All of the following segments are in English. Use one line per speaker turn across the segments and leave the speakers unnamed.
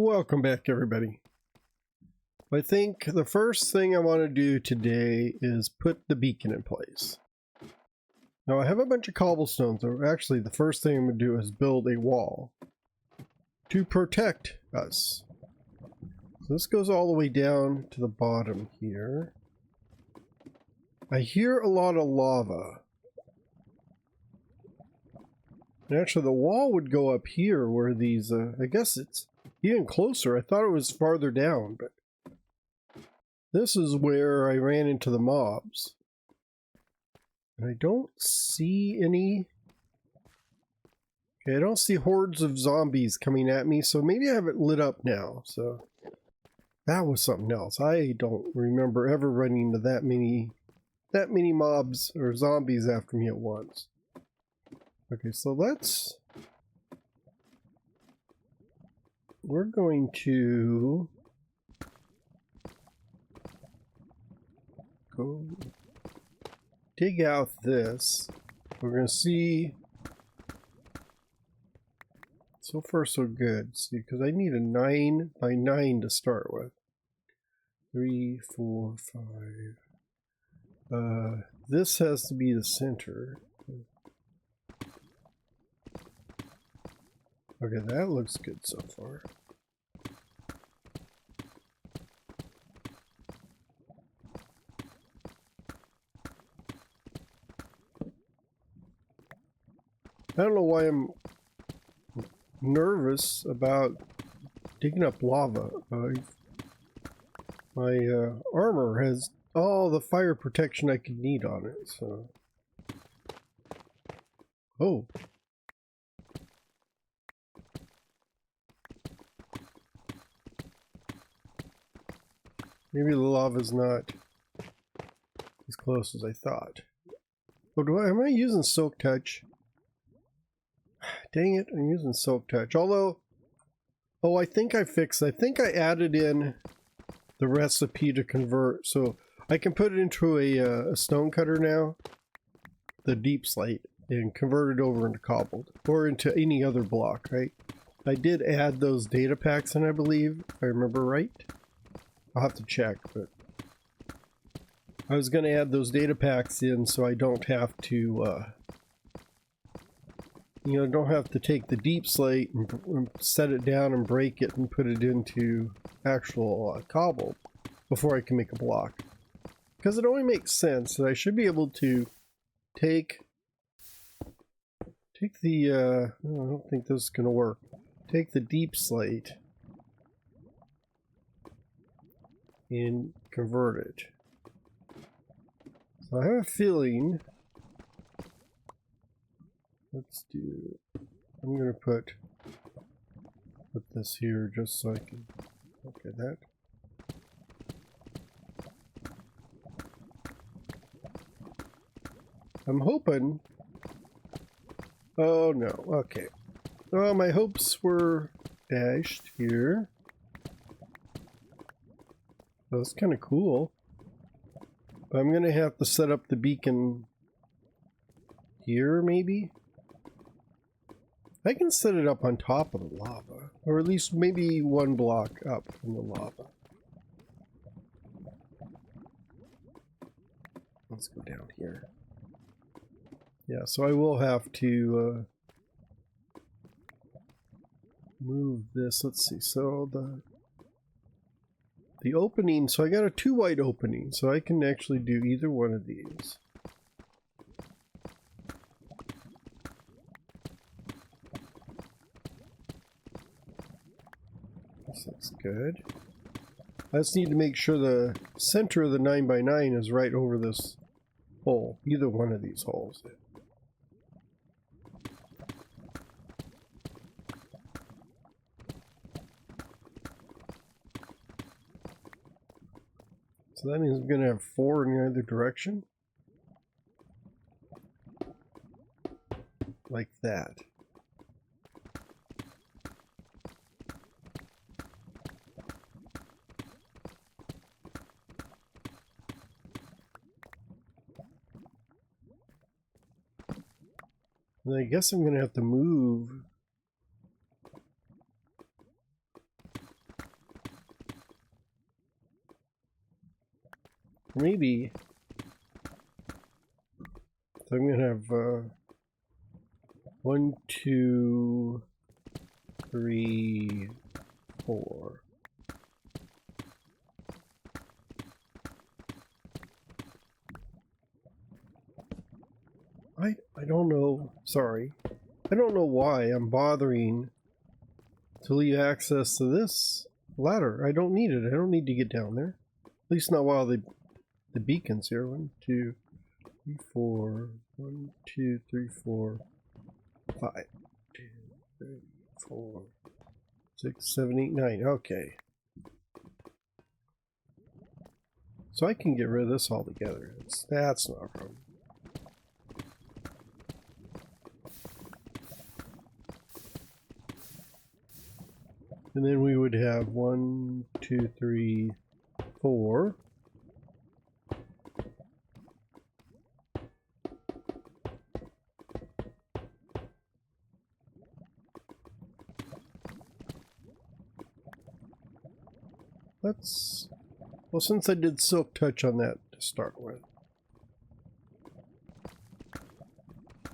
Welcome back, everybody. I think the first thing I want to do today is put the beacon in place. Now I have a bunch of cobblestones, or actually the first thing I'm going to do is build a wall to protect us. So this goes all the way down to the bottom here. I hear a lot of lava. And actually the wall would go up here where these, I guess it's even closer. I thought it was farther down, but this is where I ran into the mobs. And I don't see any... Okay, I don't see hordes of zombies coming at me, so maybe I have it lit up now. So that was something else. I don't remember ever running into that many mobs or zombies after me at once. Okay, so we're going to go dig out this. We're going to see. So far so good. See, because I need a 9 by 9 to start with. 3, 4, 5. This has to be the center. Okay, that looks good so far. I don't know why I'm nervous about digging up lava. My armor has all the fire protection I could need on it, so... Oh! Maybe the lava's not as close as I thought. Oh, am I using Silk Touch? Dang it, I'm using Silk Touch. Although, oh, I think I added in the recipe to convert, so I can put it into a stone cutter now, the deep slate, and convert it over into cobbled, or into any other block, right? I did add those data packs in, I believe, if I remember right. I'll have to check, but I was going to add those data packs in so I don't have to, don't have to take the deep slate and set it down and break it and put it into actual cobble before I can make a block. Because it only makes sense that I should be able to take the, I don't think this is going to work. Take the deep slate and convert it. So I have a feeling, I'm gonna put this here just so I can look at that. I'm hoping, oh no, okay. Well, my hopes were dashed here. That's kind of cool. But I'm going to have to set up the beacon here, maybe? I can set it up on top of the lava. Or at least maybe one block up from the lava. Let's go down here. Yeah, so I will have to move this. Let's see. So the opening, so I got a 2 white opening, so I can actually do either one of these. This looks good. I just need to make sure the center of the 9 by 9 is right over this hole, either one of these holes. So that means I'm going to have 4 in either direction. Like that. And I guess I'm going to have to move Maybe. So I'm gonna have 1, 2, 3, 4. I don't know. Sorry. I don't know why I'm bothering to leave access to this ladder. I don't need it. I don't need to get down there. At least not while the beacon's here. 1, 2, 3, 4. 1, 2, 3, 4, 5. 2, 3, 4, 6, 7, 8, 9. Okay. So I can get rid of this altogether. That's not a problem. And then we would have 1, 2, 3, 4. Well, since I did silk touch on that to start with,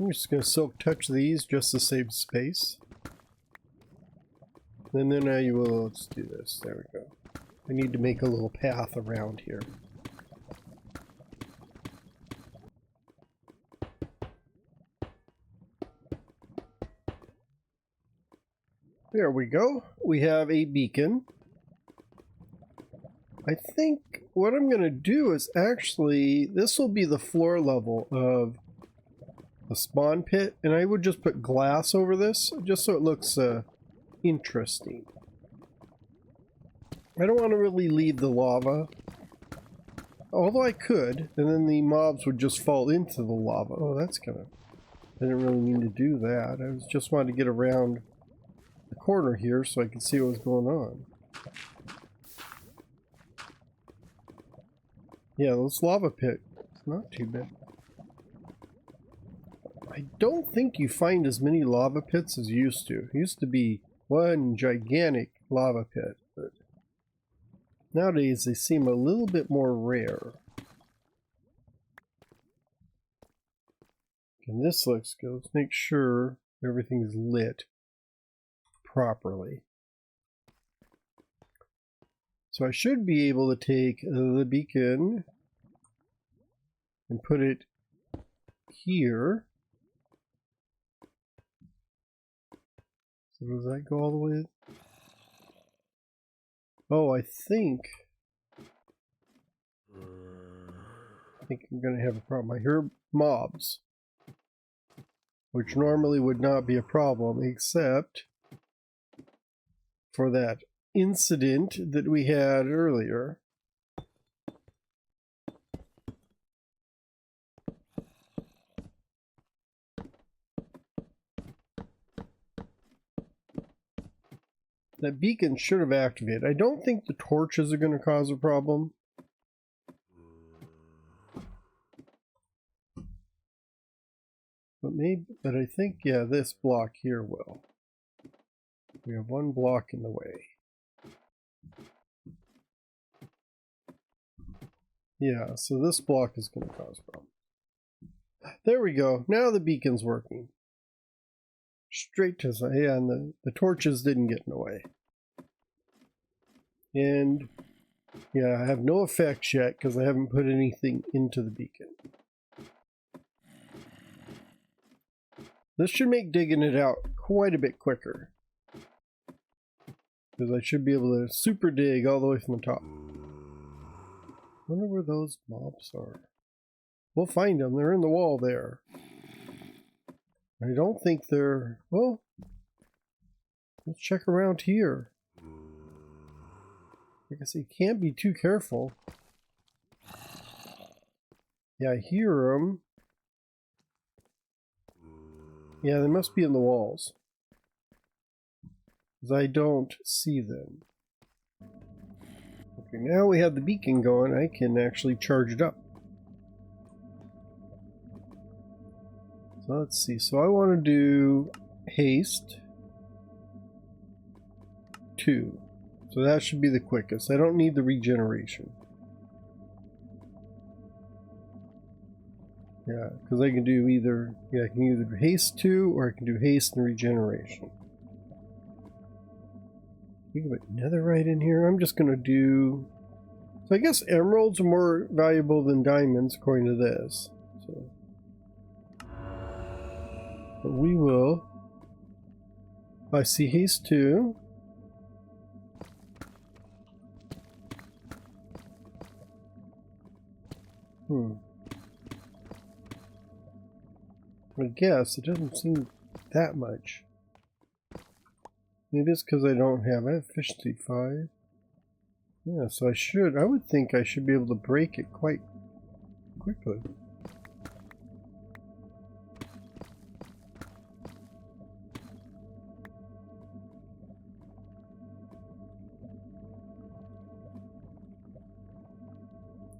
I'm just going to silk touch these just to save space. And then now you will, let's do this. There we go. I need to make a little path around here. There we go. We have a beacon. I think what I'm going to do is actually, this will be the floor level of the spawn pit, and I would just put glass over this just so it looks interesting. I don't want to really leave the lava, although I could, and then the mobs would just fall into the lava. Oh, that's kind of, I didn't really mean to do that. I just wanted to get around the corner here so I could see what was going on. Yeah, this lava pit, it's not too bad. I don't think you find as many lava pits as you used to. It used to be one gigantic lava pit, but nowadays they seem a little bit more rare. And this looks good. Let's make sure everything's lit properly. So I should be able to take the beacon and put it here. So does that go all the way? Oh, I think I'm going to have a problem. I hear mobs, which normally would not be a problem, except for that incident that we had earlier. That beacon should have activated. I don't think the torches are going to cause a problem. But I think, yeah, this block here will. We have one block in the way. Yeah, so this block is going to cause problems. There we go. Now the beacon's working. Straight to the, yeah, and the torches didn't get in the way. And yeah, I have no effects yet because I haven't put anything into the beacon. This should make digging it out quite a bit quicker, because I should be able to super dig all the way from the top. I wonder where those mobs are. We'll find them. They're in the wall there. I don't think they're... Well, let's check around here. Like I say, you can't be too careful. Yeah, I hear them. Yeah, they must be in the walls, because I don't see them. Okay, now we have the beacon going. I can actually charge it up. So let's see. So I want to do haste 2. So that should be the quickest. I don't need the regeneration. Yeah, because I can do either, I can either do haste 2 or I can do haste and regeneration. You can put netherite in here. I'm just going to do... So I guess emeralds are more valuable than diamonds according to this. So. But we will. I see haste 2. I guess it doesn't seem that much. Maybe it's because I don't have efficiency 5. Yeah, so I would think I should be able to break it quite quickly.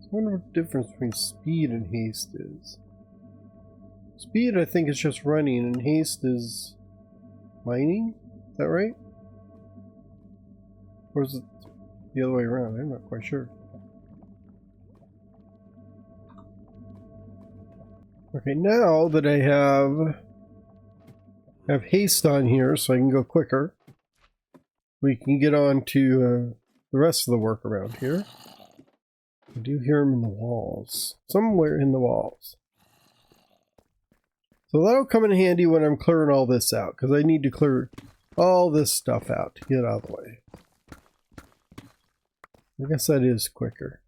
I wonder what the difference between speed and haste is. Speed, I think, is just running, and haste is mining? Is that right? Or is it the other way around? I'm not quite sure. Okay, now that I have haste on here so I can go quicker, we can get on to the rest of the work around here. I do hear them in the walls. Somewhere in the walls. So that'll come in handy when I'm clearing all this out, because I need to clear all this stuff out to get out of the way. I guess that is quicker.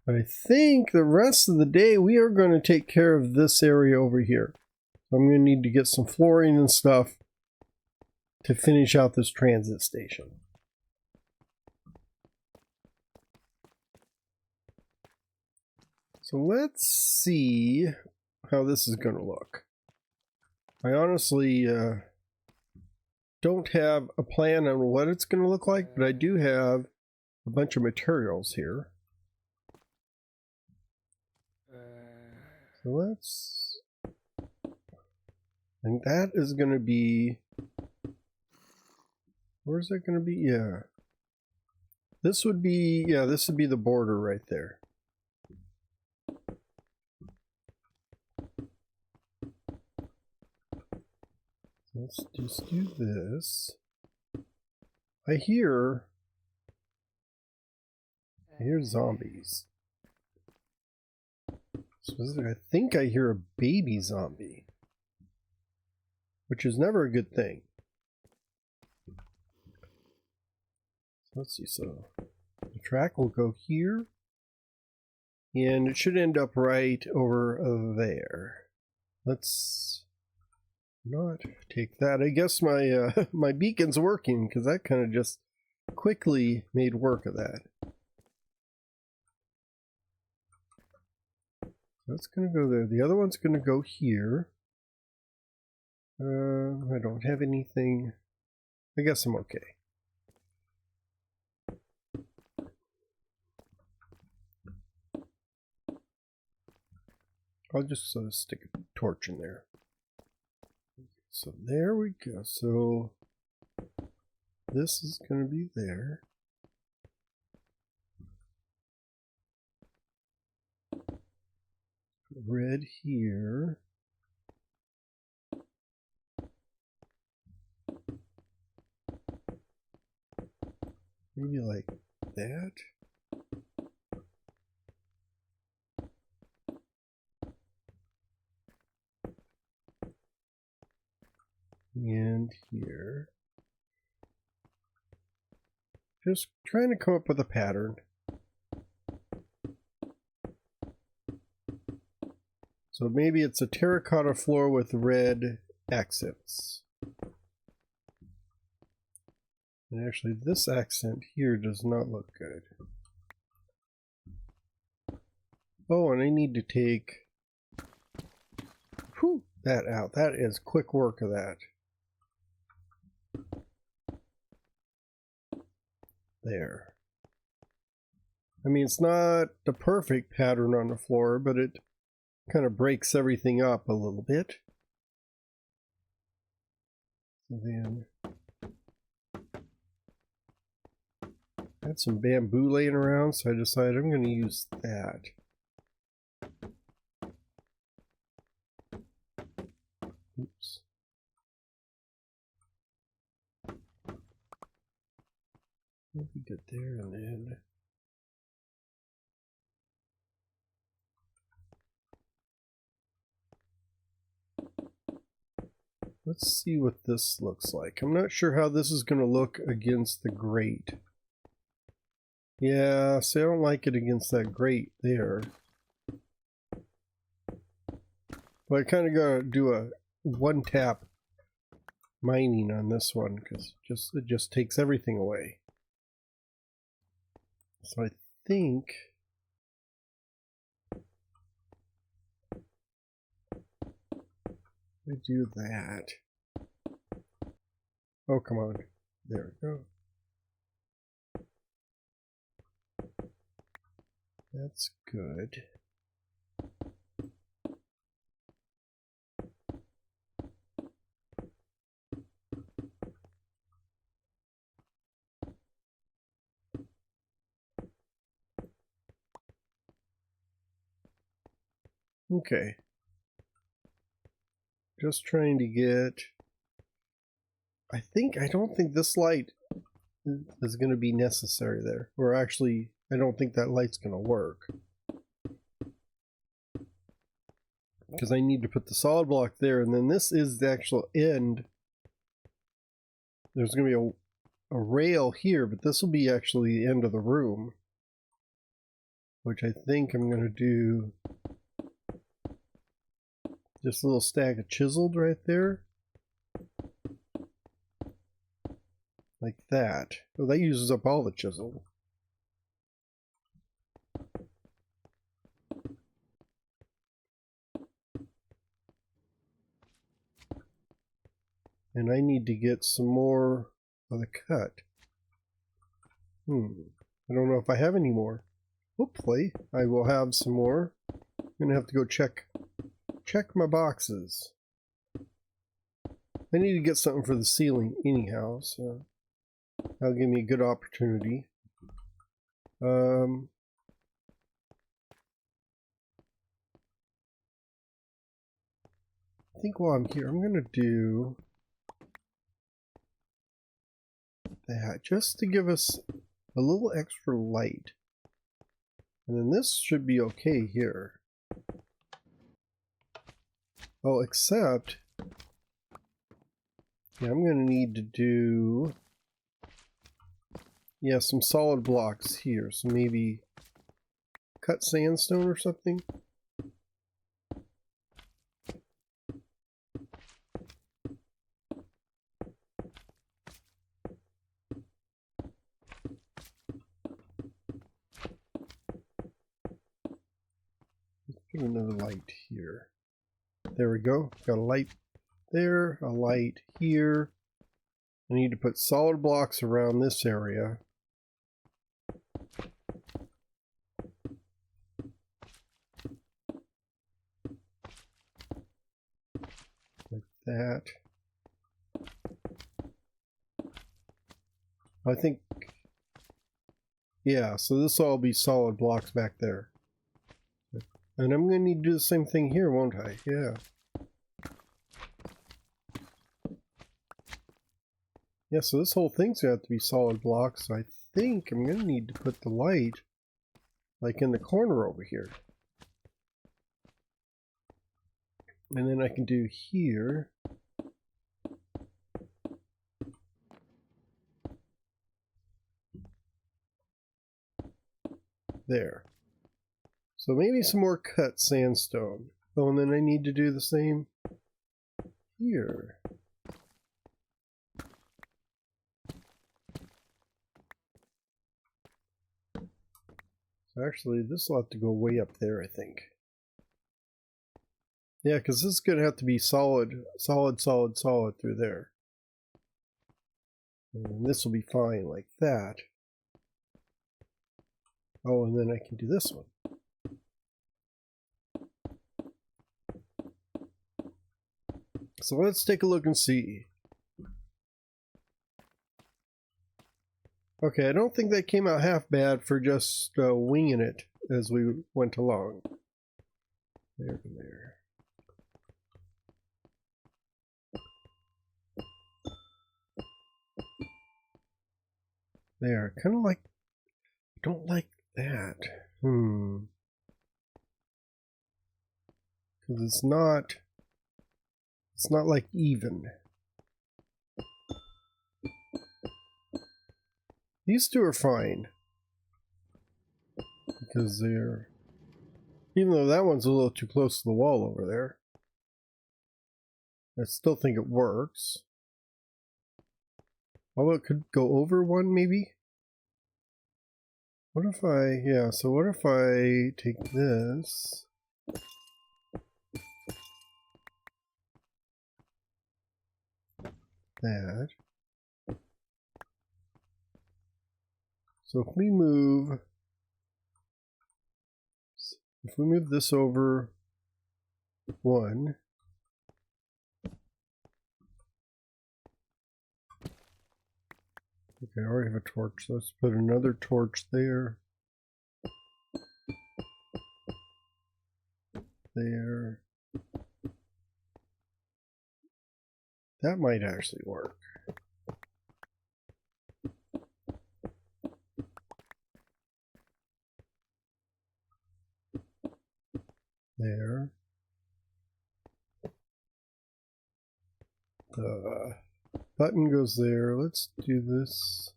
But I think the rest of the day we are going to take care of this area over here. So I'm going to need to get some flooring and stuff to finish out this transit station. So let's see how this is going to look. I honestly don't have a plan on what it's going to look like, but I do have a bunch of materials here. So let's... And that is going to be... Where's that going to be? Yeah. This would be... Yeah, this would be the border right there. Let's just do this. I hear zombies. I think I hear a baby zombie, which is never a good thing. Let's see, so the track will go here, and it should end up right over there. Let's not take that. I guess my my beacon's working, because that kind of just quickly made work of that. That's going to go there. The other one's going to go here. I don't have anything. I guess I'm okay. I'll just stick a torch in there. So there we go. So this is going to be there. Red here. Maybe like that. And here. Just trying to come up with a pattern. So maybe it's a terracotta floor with red accents. And actually this accent here does not look good. Oh, and I need to take that out. That is quick work of that. There. I mean, it's not the perfect pattern on the floor, but it kind of breaks everything up a little bit. So then I had some bamboo laying around, so I decided I'm going to use that. We'll be good there, and then let's see what this looks like. I'm not sure how this is going to look against the grate. Yeah, see, I don't like it against that grate there. But I kind of got to do a one-tap mining on this one because it just takes everything away. So I think I do that. Oh, come on. There we go. That's good. Okay. Just trying to get... I don't think this light is going to be necessary there. Or actually, I don't think that light's going to work. Because I need to put the solid block there, and then this is the actual end. There's going to be a rail here, but this will be actually the end of the room. Which I think I'm going to do just a little stack of chiseled right there. Like that. Oh, that uses up all the chisel. And I need to get some more of the cut. I don't know if I have any more. Hopefully, I will have some more. I'm gonna have to go check my boxes. I need to get something for the ceiling anyhow, so that'll give me a good opportunity. I think while I'm here, I'm gonna do that just to give us a little extra light. And then this should be okay here. Oh, except, yeah, I'm gonna need to do, yeah, some solid blocks here. So maybe cut sandstone or something. Put another light here. There we go. Got a light there, a light here. I need to put solid blocks around this area. Like that. I think, yeah, so this will all be solid blocks back there. And I'm going to need to do the same thing here, won't I? Yeah. Yeah, so this whole thing's going to have to be solid blocks. So I think I'm going to need to put the light like in the corner over here. And then I can do here. There. So maybe some more cut sandstone. Oh, and then I need to do the same here. So actually, this will have to go way up there, I think. Yeah, because this is going to have to be solid through there. And this will be fine like that. Oh, and then I can do this one. So let's take a look and see. Okay, I don't think that came out half bad for just winging it as we went along. There. There, kind of like, don't like that. Because it's not like even. These two are fine. Because they're, even though that one's a little too close to the wall over there, I still think it works. Although it could go over one, maybe? What if I, yeah, so what if I take this? That. So if we move this over one, okay, I already have a torch, so let's put another torch there. There. That might actually work. There. The button goes there. Let's do this.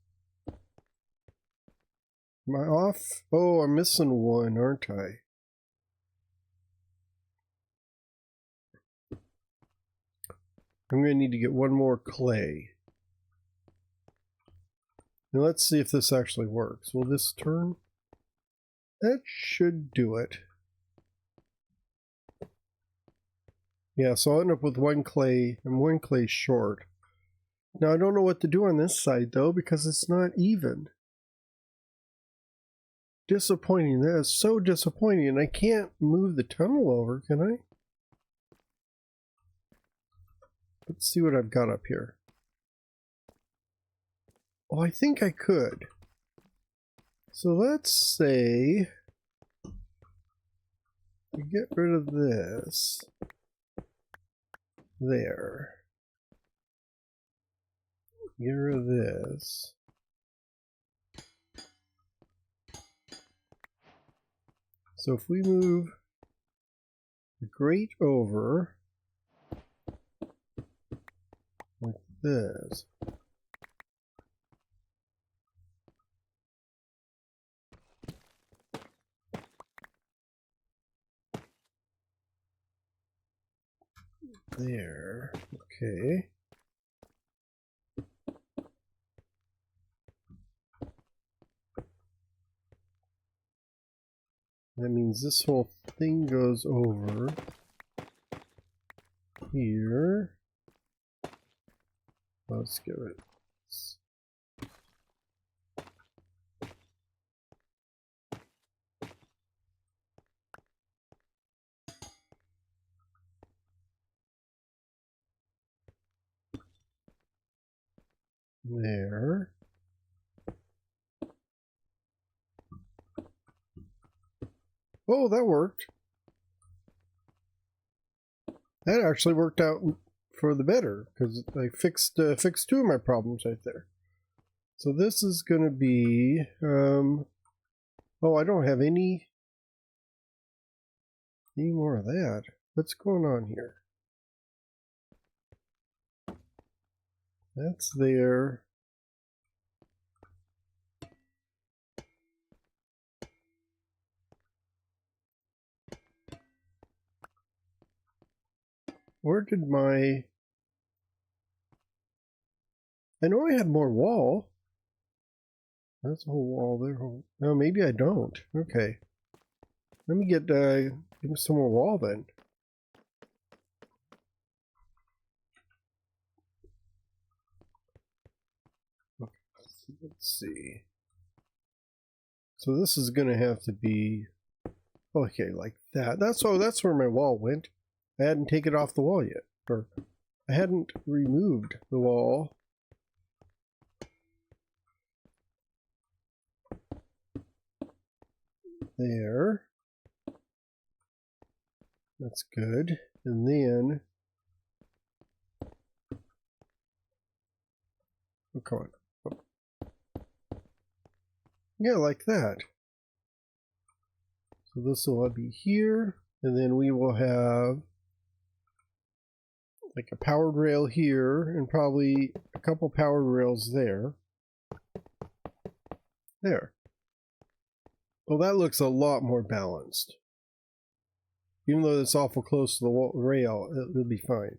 Am I off? Oh, I'm missing one, aren't I? I'm going to need to get one more clay. Now let's see if this actually works. Will this turn? That should do it. Yeah, so I'll end up with one clay. I'm one clay short. Now I don't know what to do on this side though, because it's not even. Disappointing. That is so disappointing. And I can't move the tunnel over, can I? Let's see what I've got up here. Oh, I think I could. So let's say we get rid of this. There. Get rid of this. So if we move the grate over like this. There. Okay. That means this whole thing goes over here. Let's give it. There. Oh, that worked. That actually worked out for the better because I fixed two of my problems right there. So this is going to be oh, I don't have any more of that. What's going on here? That's there. Where did my... I know I had more wall. That's a whole wall there. No, maybe I don't. Okay. Let me get give me some more wall then. Okay, let's see. So this is gonna have to be okay, like that. That's where my wall went. I hadn't taken it off the wall yet, or I hadn't removed the wall. There. That's good. And then, oh, come on. Yeah, like that. So this will be here, and then we will have like a powered rail here, and probably a couple powered rails there. There. Well, that looks a lot more balanced. Even though it's awful close to the rail, it'll be fine.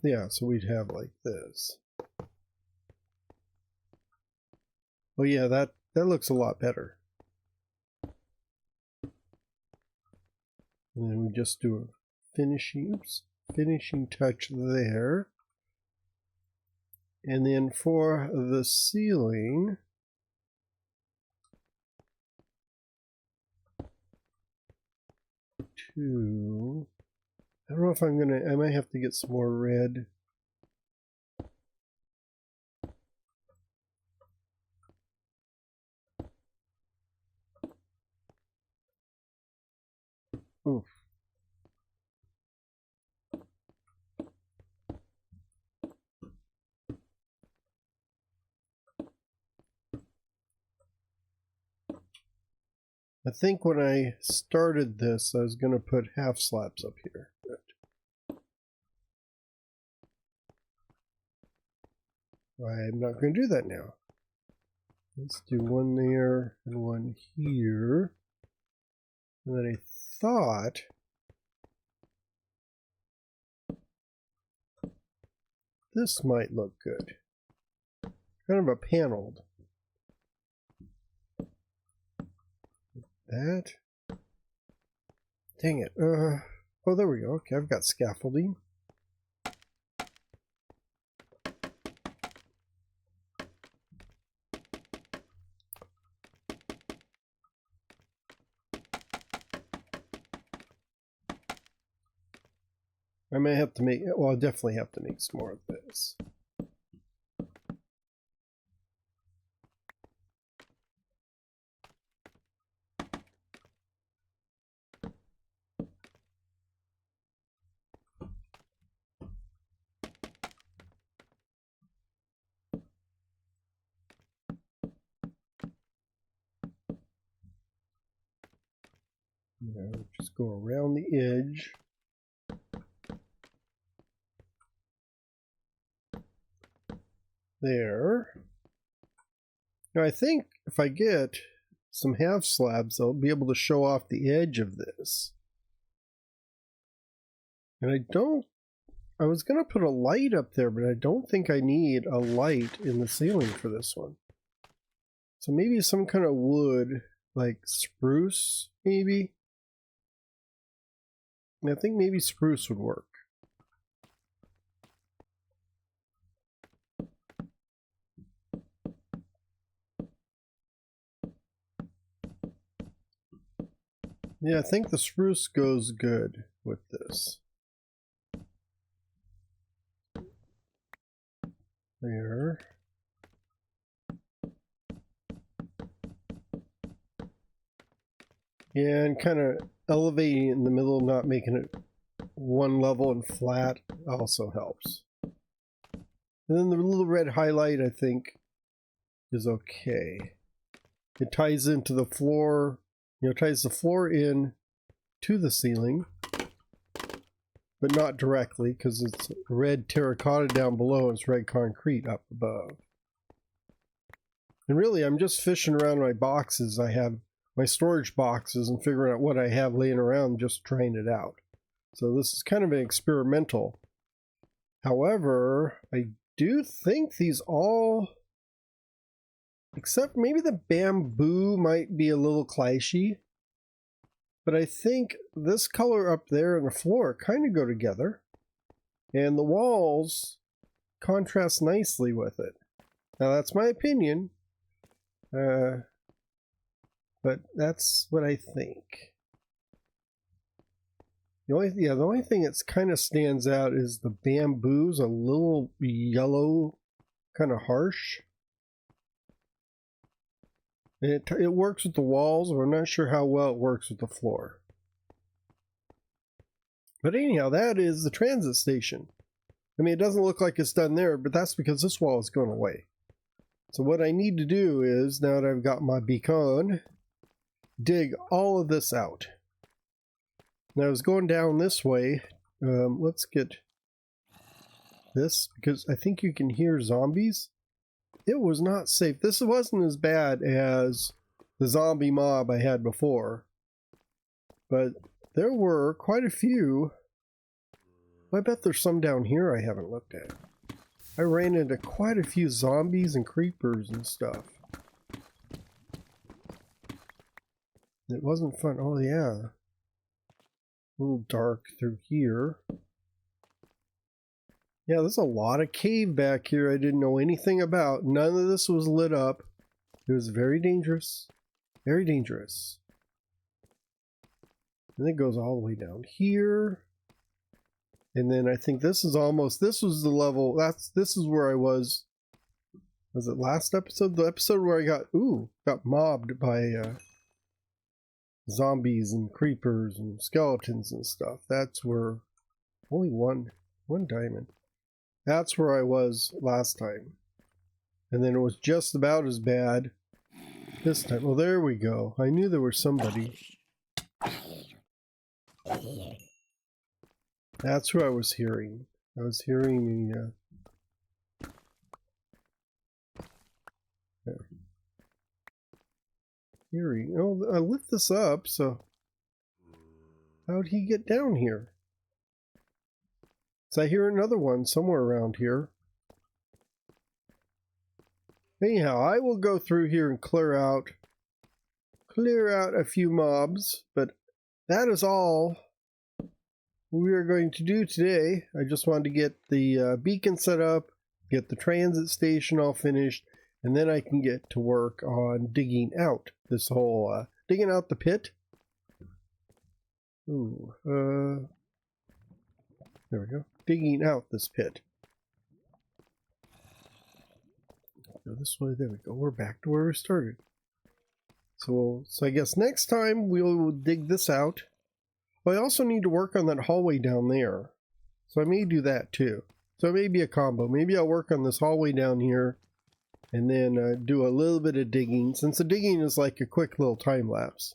Yeah, so we'd have like this. Oh yeah, that looks a lot better. And then we just do a finishing touch there. And then for the ceiling, I don't know if I might have to get some more red. Oof. I think when I started this, I was going to put half slabs up here. I'm not going to do that now. Let's do one there and one here. And then I thought this might look good. Kind of a paneled. That. Dang it. Oh, there we go. Okay, I've got scaffolding. I may have to make, well, I'll definitely have to make some more of this. Just go around the edge. There. Now I think if I get some half slabs, I'll be able to show off the edge of this. And I was going to put a light up there, but I don't think I need a light in the ceiling for this one. So maybe some kind of wood, like spruce, maybe? I think maybe spruce would work. Yeah, I think the spruce goes good with this. There. And kind of elevating in the middle, not making it one level and flat, also helps. And then the little red highlight, I think, is okay. It ties into the floor, ties the floor in to the ceiling, but not directly because it's red terracotta down below and it's red concrete up above. And really, I'm just fishing around my boxes. I have my storage boxes and figuring out what I have laying around, just trying it out. So this is kind of an experimental. However, I do think these all, except maybe the bamboo might be a little clashy, but I think this color up there and the floor kind of go together, and the walls contrast nicely with it. Now that's my opinion, but that's what I think. The only thing that's kind of stands out is the bamboo's a little yellow, kind of harsh. And it works with the walls, but I'm not sure how well it works with the floor. But anyhow, that is the transit station. I mean, it doesn't look like it's done there, but that's because this wall is going away. So what I need to do is, now that I've got my beacon, dig all of this out. Now I was going down this way. Let's get this, because I think you can hear zombies. It was not safe. This wasn't as bad as the zombie mob I had before, but there were quite a few. I bet there's some down here I haven't looked at. I ran into quite a few zombies and creepers and stuff. It wasn't fun. Oh yeah. A little dark through here. Yeah, there's a lot of cave back here I didn't know anything about. None of this was lit up. It was very dangerous. Very dangerous. And it goes all the way down here. And then I think this is almost, this was the level, this is where I was it last episode? The episode where I got mobbed by zombies and creepers and skeletons and stuff. That's where, only one diamond. That's where I was last time. And then it was just about as bad this time. Well, there we go. I knew there was somebody. That's who I was hearing. I was hearing the... Hearing... Oh, I lift this up, so... How'd he get down here? So I hear another one somewhere around here. Anyhow, I will go through here and clear out a few mobs, but that is all we are going to do today. I just wanted to get the beacon set up, get the transit station all finished, and then I can get to work on digging out this whole, digging out the pit. Ooh, there we go. Digging out this pit. Go this way, there we go. We're back to where we started. So I guess next time we'll dig this out. But I also need to work on that hallway down there. So I may do that too. So it may be a combo. Maybe I'll work on this hallway down here and then do a little bit of digging, since the digging is like a quick little time lapse.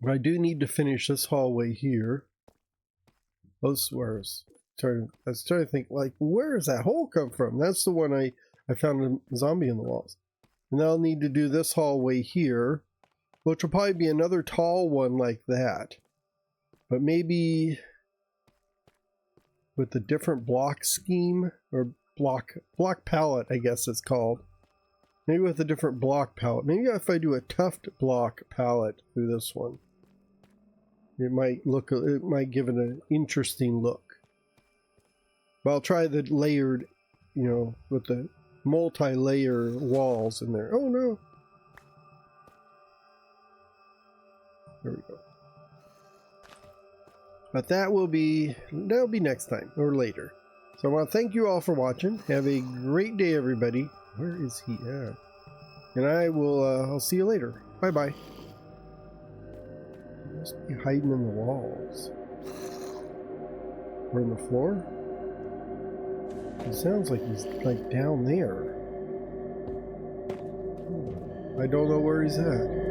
But I do need to finish this hallway here. I was trying to think, like, where does that hole come from? That's the one I found a zombie in the walls. And I'll need to do this hallway here, which will probably be another tall one like that. But maybe with a different block scheme, or block palette, I guess it's called. Maybe with a different block palette. Maybe if I do a tuft block palette through this one, it might give it an interesting look. But I'll try the layered, you know, with the multi-layer walls in there. Oh no! There we go. But that'll be next time or later. So I want to thank you all for watching. Have a great day, everybody. Where is he at? And I'll see you later. Bye bye. He must be hiding in the walls. Or in the floor? It sounds like he's like down there. I don't know where he's at.